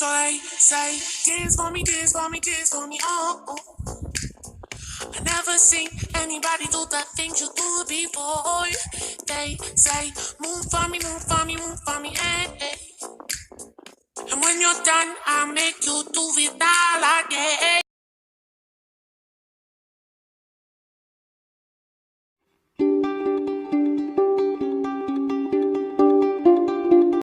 So they say, dance for me, dance for me, dance for me, oh, oh. I never seen anybody do the things you do before. They say, move for me, move for me, move for me, eh, eh. And when you're done, I'll make you do it all again.